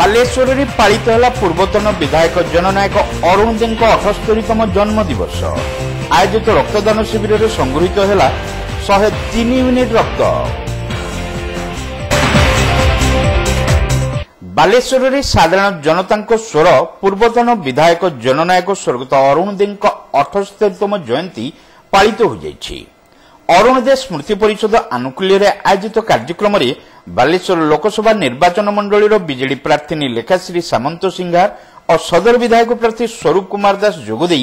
बालेश्वर में पालित है पूर्वतन विधायक जननायक अरुण दे 78तम जन्म दिवस। आयोजित रक्तदान शिविर में संगृहित है 103 यूनिट रक्त। बालेश्वर में साधारण जनता स्वर पूर्वतन विधायक जननायक स्वर्गत अरुण दे 78तम जयंती पालित हो जाइछि। अरुण दे स्मृति परिषद आनुकूल्य आयोजित कार्यक्रम में बालेश्वर लोकसभा निर्वाचन मंडल बीजेडी प्रार्थी लेखाश्री सामंत सिंघार और सदर विधायक प्रार्थी स्वरूप कुमार दास जोगदे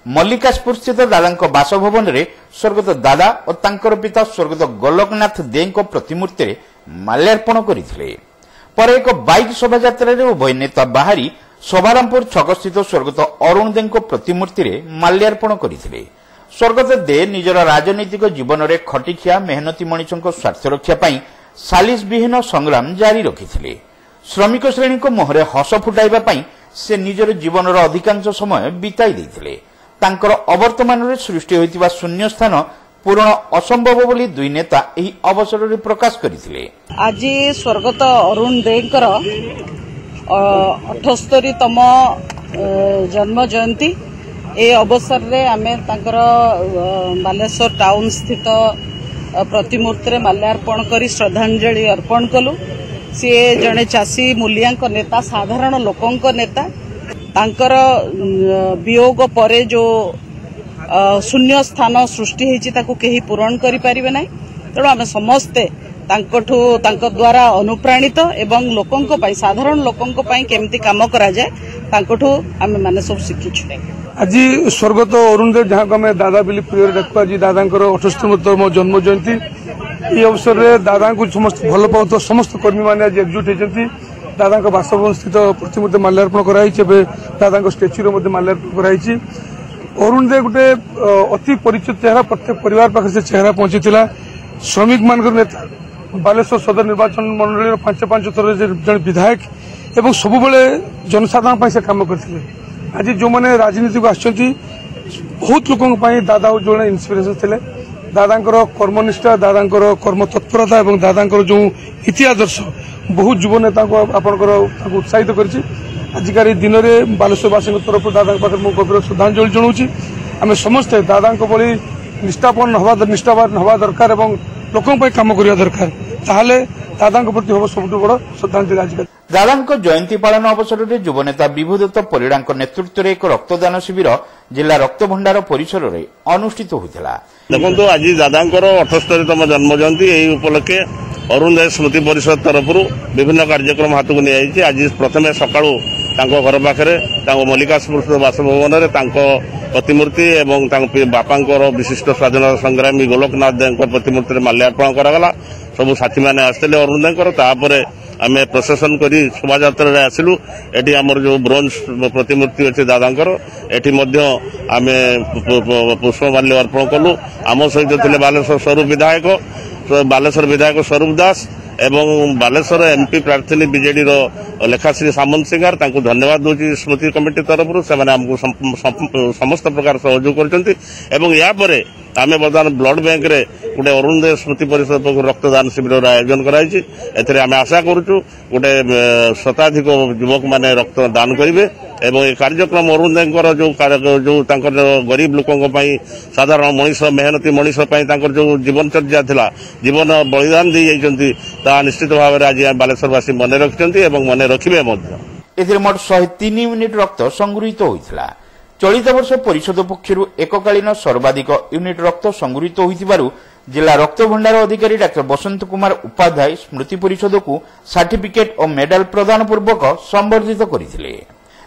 मल्लिकाशपुर स्थित दादा बासभवन में स्वर्गत दादा और तांकर पिता स्वर्गत गोलकनाथ दे प्रतिमूर्ति में माल्यार्पण करते। पर एक बाइक शोभायात्रा उभय नेता बाहरी शोभारामपुर छक स्थित स्वर्गत अरुण दे प्रतिमूर्ति में माल्यार्पण करते। स्वर्गत दे निजर राजनीतिक जीवन में खटिखिया मेहनती मनीषों स्वार्थ रक्षा सालिस विहीन संग्राम जारी रखिथिले। श्रमिक श्रेणी को मुहरे हस फुटाइबा से निजर जीवन अधिकांश समय बिताई देथिले। तांकर अवर्तमान में सृष्टि होइतिबा शून्य स्थान पूर्ण असंभव बोली दुई नेता एही अवसर में प्रकाश करथिले। आज स्वर्गत अरुण देकर 78तम जन्म जयंती ए अवसर रे आमे तांकर बालेश्वर टाउन स्थित प्रतिमूर्ति माल्यार्पण करी श्रद्धांजलि अर्पण कलु। सी जड़े चाषी मूलिया नेता साधारण लोकों नेता तांकर वियोग परे जो शून्य स्थान सृष्टि होती कहीं पूरण करि परिबे नै। तेणु आम समस्ते तांको द्वारा अनुप्राणित एवं लोकों साधारण लोकों केमती काम करा जाए तांकोठू आम माने सब शिखिछु। आज स्वर्गत अरुण देव जहाँ को आम दादा बोली प्रिय डाकू आज दादा 78तम जन्म जयंती ये अवसर में दादा को समस्त भल पाता समस्त कर्मी मैंने आज एकजुट होती। दादा बासभवन स्थित प्रतिमूर्ति माल्यार्पण कराई दादा स्टेच्यू माल्यार्पण कराई। अरुण देव गोटे अति परिचित चेहरा प्रत्येक परिवार पाखे से चेहरा पहुंची श्रमिक मान नेता बालेश्वर सदर निर्वाचन मंडल 5 थर जन विधायक एवं सबुबले जनसाधारण से कम करते। आज जो मैंने राजनीति को आसुच्च बहुत लोकों दादा जो इन्स्पिरेसन थे। दादा कर्मनिष्ठा दादा कर्म तत्परता और दादा जो नीति आदर्श बहुत युव नेता को आपंकर उत्साहित कर आजिकार दिन में बालेश्वरवासी तरफ दादा गभीर श्रद्धांजलि जनाऊँ। आम समस्ते दादा भली निष्ठावान हवा दरकार और लोकों काम करने दरकार ताहले दादा प्रति हम सब बड़ श्रद्धांजलि। आज दादा जयंती पालन अवसर में युवनेता विभूदत्त परिड़ा नेतृत्व में एक रक्तदान शिविर जिला रक्त भंडार परिसर में अनुष्ठित होता। देखो आज दादा 78तम जन्म जयंती यही उपलक्षे अरुण देव स्मृति परिषद तरफ विभिन्न कार्यक्रम हाथ को नहीं। आज प्रथम सका घर पाखे मल्लिकाशपुर बासभवन में प्रतिमूर्ति एवं बापा विशिष्ट स्वाधीनता संग्रामी गोलकनाथ दे प्रतिमूर्ति में माल्यार्पण करागला। सब साथी मैंने आसते अरुण देपर आम प्रशासन कर शोभायात्रा आसिलु। एटी आमर जो ब्रोंज प्रतिमूर्ति अच्छे दादांकर एटी आम पुष्पमाल्य अर्पण कलु। आम सहित थे बालेश्वर विधायक स्वरूप दास एवं बालेश्वर एमपी प्रार्थी बीजेडी लेखाश्री सामंत सिंघार धन्यवाद दूसरी स्मृति कमिटी तरफ से आमको समस्त प्रकार सहयोग कर आम बर्तमान ब्लड बैंक रे गोटे अरुण देव स्मृति परिषद पक्ष रक्तदान शिविर आयोजन कराई। आम आशा करुचु गोटे शताधिक युवक मैंने रक्तदान करेंगे एवं ये कार्यक्रम अरुण देव जो गरीब लोकों साधारण मनीष मेहनती मनीष जो जीवनचर्या था जीवन बलिदान दी जाती निश्चित भाव में आज बालेश्वरवासी मन रखिंट मन रखिए। मोट 103 यूनिट रक्त संगृहित होता। चलित वर्ष परिषद पक्षर एककालीन सर्वाधिक यूनिट रक्त संगृहित होइतिबारु जिला रक्त भंडार अधिकारी डाक्टर बसंत कुमार उपाध्याय स्मृति परिषद को सर्टिफिकेट और मेडल प्रदान पूर्वक संबर्धित करथिले।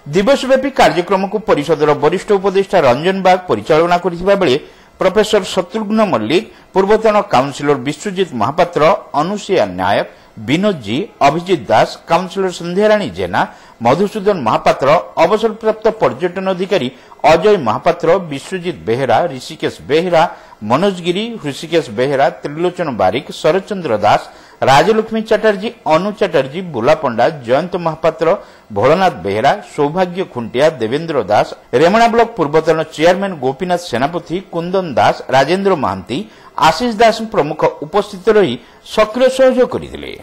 दिवसव्यापी कार्यक्रम को परिषदर वरिष्ठ उपदेष्टा रंजन बाग परिचालना करथिबा बेले प्रोफेसर शत्रुघ्न मल्लिक, पूर्वतन काउंसिलर विश्वजीत महापात्र, अनुसुया नायक, विनोद जी, अभिजीत दास, काउंसिलर संध्याराणी जेना, मधुसूदन महापात्र, अवसरप्राप्त पर्यटन अधिकारी अजय महापात्र, विश्वजीत बेहेरा, ऋषिकेश बेहेरा, मनोज गिरी, ऋषिकेश बेहेरा, त्रिलोचन बारिक, शरदचंद्र दास, राजलक्ष्मी चटर्जी, अनु चटर्जी, बुला पंडा, जयंत महापात्र, भोलनाथ बेहेरा, सौभाग्य खुंटिया, देवेंद्र दास, रेमणा ब्लॉक पूर्वतन चेयरमैन गोपीनाथ सेनापति, कुंदन दास, राजेंद्र महांती, आशीष दास प्रमुख उपस्थित रही सक्रिय सहयोग करथिले।